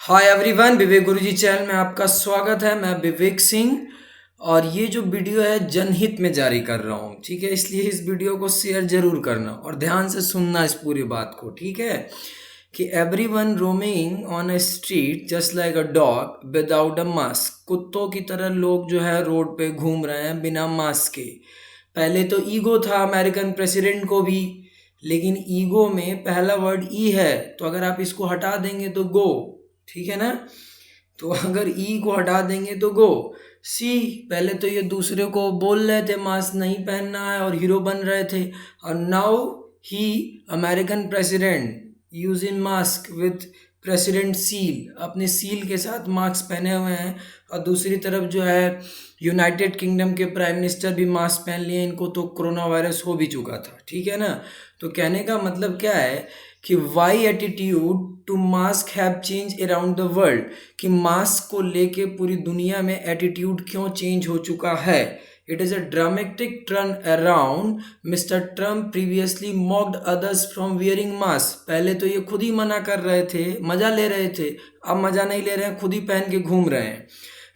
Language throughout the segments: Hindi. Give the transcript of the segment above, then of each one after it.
हाय एवरीवन, विवेक गुरुजी चैनल में आपका स्वागत है। मैं विवेक सिंह और ये जो वीडियो है जनहित में जारी कर रहा हूँ। ठीक है, इसलिए इस वीडियो को शेयर जरूर करना और ध्यान से सुनना इस पूरी बात को। ठीक है कि everyone roaming on a street just like a dog without a mask. कुत्तों की तरह लोग जो है रोड पे घूम रहे हैं बिना मास्क के। पहले तो ईगो था अमेरिकन प्रेसिडेंट को भी, लेकिन ईगो में पहला वर्ड ई है, तो अगर आप इसको हटा देंगे तो गो। ठीक है ना। तो अगर ई को हटा देंगे तो गो। सी, पहले तो ये दूसरे को बोल रहे थे मास्क नहीं पहनना है और हीरो बन रहे थे, और now he American president use in mask with president seal, अपने सील के साथ मास्क पहने हुए हैं। और दूसरी तरफ जो है यूनाइटेड किंगडम के प्राइम मिनिस्टर भी मास्क पहन लिए, इनको तो कोरोना वायरस हो भी चुका था। ठीक है ना। तो कहने का मतलब क्या है कि why attitude to mask have change around the world, कि मास्क को लेके पूरी दुनिया में एटीट्यूड क्यों चेंज हो चुका है। It is a dramatic turn around. Mister Trump previously mocked others from wearing mask. पहले तो ये खुद ही मना कर रहे थे, मजा ले रहे थे, अब मजा नहीं ले रहे हैं, खुद ही पहन के घूम रहे हैं।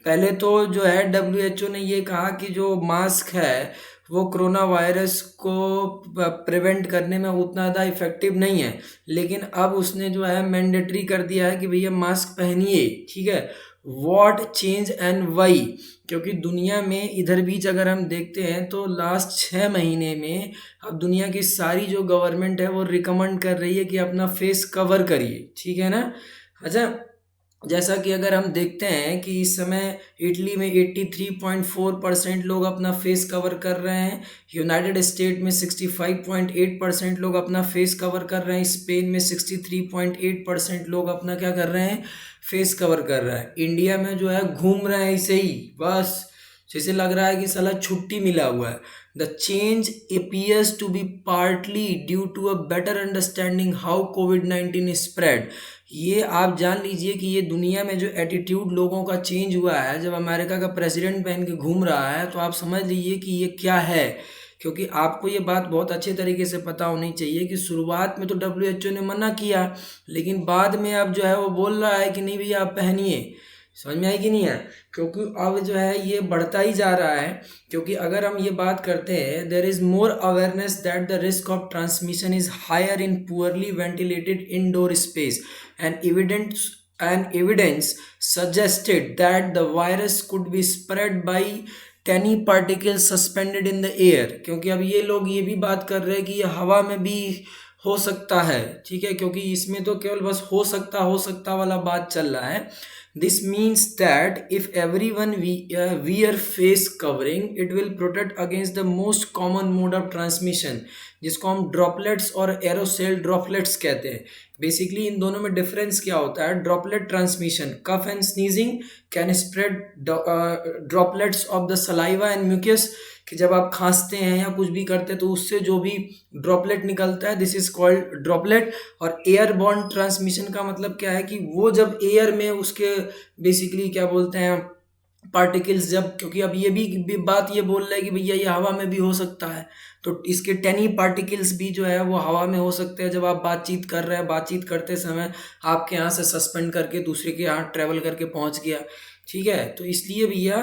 पहले तो जो है WHO ने ये कहा कि जो मास्क है वो कोरोना वायरस को प्रिवेंट करने में उतना ज़्यादा इफेक्टिव नहीं है, लेकिन अब उसने जो है मैंडेटरी कर दिया है कि भैया मास्क पहनिए। ठीक है। वॉट चेंज एंड वाई, क्योंकि दुनिया में इधर बीच अगर हम देखते हैं तो लास्ट 6 महीने में अब दुनिया की सारी जो गवर्नमेंट है वो रिकमेंड कर रही है कि अपना फेस कवर करिए। ठीक है ना। अच्छा, जैसा कि अगर हम देखते हैं कि इस समय इटली में 83.4% लोग अपना फेस कवर कर रहे हैं, यूनाइटेड स्टेट में 65.8% लोग अपना फेस कवर कर रहे हैं, स्पेन में 63.8% लोग अपना क्या कर रहे हैं, फेस कवर कर रहे हैं। इंडिया में जो है घूम रहे हैं ऐसे ही, बस जैसे लग रहा है कि साला छुट्टी मिला हुआ है। The change appears to be partly due to a better understanding how COVID-19 spread। ये आप जान लीजिए कि ये दुनिया में जो एटीट्यूड लोगों का चेंज हुआ है, जब अमेरिका का प्रेसिडेंट पहन के घूम रहा है, तो आप समझ लीजिए कि ये क्या है। क्योंकि आपको ये बात बहुत अच्छे तरीके से पता होनी चाहिए कि शुरुआत में तो WHO ने मना किया, लेकिन बाद में अब जो है वो बोल रहा है कि नहीं भैया आप पहनिए। समझ में आई कि नहीं है। क्योंकि अब जो है ये बढ़ता ही जा रहा है। क्योंकि अगर हम ये बात करते हैं, there is more awareness that the risk of transmission is higher in poorly ventilated indoor space and evidence suggested that the virus could be spread by tiny particles suspended in the air। क्योंकि अब ये लोग ये भी बात कर रहे हैं कि ये हवा में भी हो सकता है। ठीक है, क्योंकि इसमें तो केवल बस हो सकता वाला बात चल रहा है। This means that if everyone wear face covering, it will protect against the most common mode of transmission, जिसको हम ड्रॉपलेट्स और एरोसेल ड्रॉपलेट्स कहते हैं। बेसिकली इन दोनों में डिफरेंस क्या होता है। Droplet transmission, cough and sneezing can spread droplets of the saliva and mucus, कि जब आप खांसते हैं या कुछ भी करते हैं तो उससे जो भी ड्रॉपलेट निकलता है, दिस इज कॉल्ड ड्रॉपलेट। और एयरबॉर्न ट्रांसमिशन का मतलब क्या है कि वो जब एयर में उसके बेसिकली क्या बोलते हैं पार्टिकल्स, जब, क्योंकि अब ये भी बात ये बोल रहा है कि भैया ये हवा में भी हो सकता है, तो इसके टेनी पार्टिकल्स भी जो है वो हवा में हो सकते हैं। जब आप बातचीत कर रहे हैं, बातचीत करते समय आपके यहाँ से सस्पेंड करके दूसरे के यहाँ ट्रेवल करके पहुँच गया। ठीक है, तो इसलिए भैया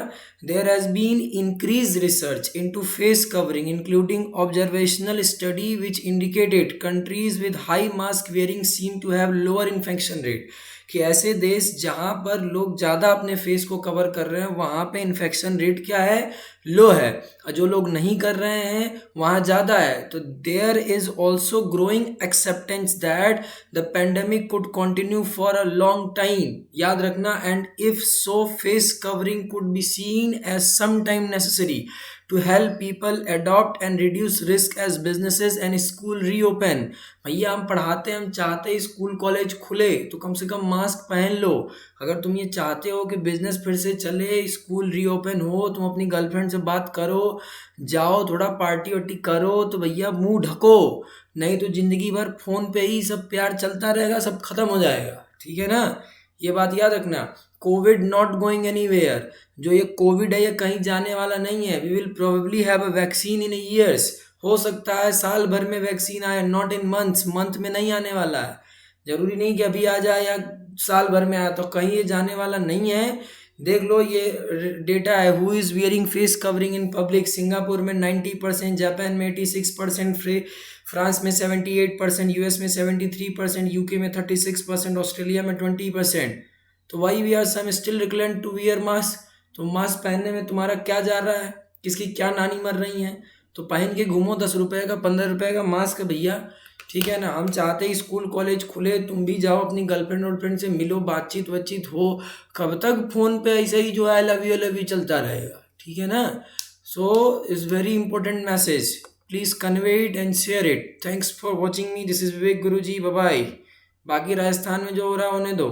there has been increase research into face covering including observational study which indicated countries with high mask wearing seem to have lower infection rate, कि ऐसे देश जहाँ पर लोग ज़्यादा अपने फेस को कवर कर रहे हैं वहाँ पे इन्फेक्शन रेट क्या है, लो है, और जो लोग नहीं कर रहे हैं वहाँ ज़्यादा है। तो there is also growing acceptance that the pandemic could continue for a long time, याद रखना। And if so face covering could be seen as some time necessary to help people adopt and reduce risk as businesses and school reopen। भैया हम पढ़ाते हैं, हम चाहते हैं स्कूल कॉलेज खुले, तो कम से कम मास्क पहन लो। अगर तुम ये चाहते हो कि बिजनेस फिर से चले, स्कूल रीओपन हो, तुम अपनी गर्लफ्रेंड से बात करो, जाओ थोड़ा पार्टी वार्टी करो, तो भैया मुंह ढको। नहीं तो जिंदगी भर फोन पे ही सब प्यार चलता रहेगा, सब खत्म हो जाएगा। ठीक है ना। ये बात याद रखना। कोविड नॉट गोइंग एनीवेयर, जो ये कोविड है ये कहीं जाने वाला नहीं है। We will probably have a vaccine in years, हो सकता है साल भर में वैक्सीन आए, नॉट इन मंथ्स, मंथ में नहीं आने वाला है। जरूरी नहीं कि अभी आ जाए या साल भर में आया, तो कहीं ये जाने वाला नहीं है। देख लो ये डेटा है, who is wearing face covering in public, Singapore में 90%, जापान में 86%, फ्रांस में 78%, यूएस में 73%, यूके में 36%, ऑस्ट्रेलिया में 20%। तो why we are some still reluctant to wear mask. तो मास्क पहनने में तुम्हारा क्या जा रहा है, किसकी क्या नानी मर रही है, तो पहन के घूमो 10 रुपए का 15 रुपए का मास्क है भैया, ठीक है ना। हम चाहते हैं स्कूल कॉलेज खुले, तुम भी जाओ अपनी गर्लफ्रेंड वर्लफ्रेंड से मिलो, बातचीत बातचीत हो। कब तक फोन पे ऐसे ही जो है आई लव यू चलता रहेगा, ठीक है ना। So is very important message, please convey it and share it. Thanks for watching me, this is Vivek Guruji, bye bye. बाकी राजस्थान में जो हो रहा है होने दो।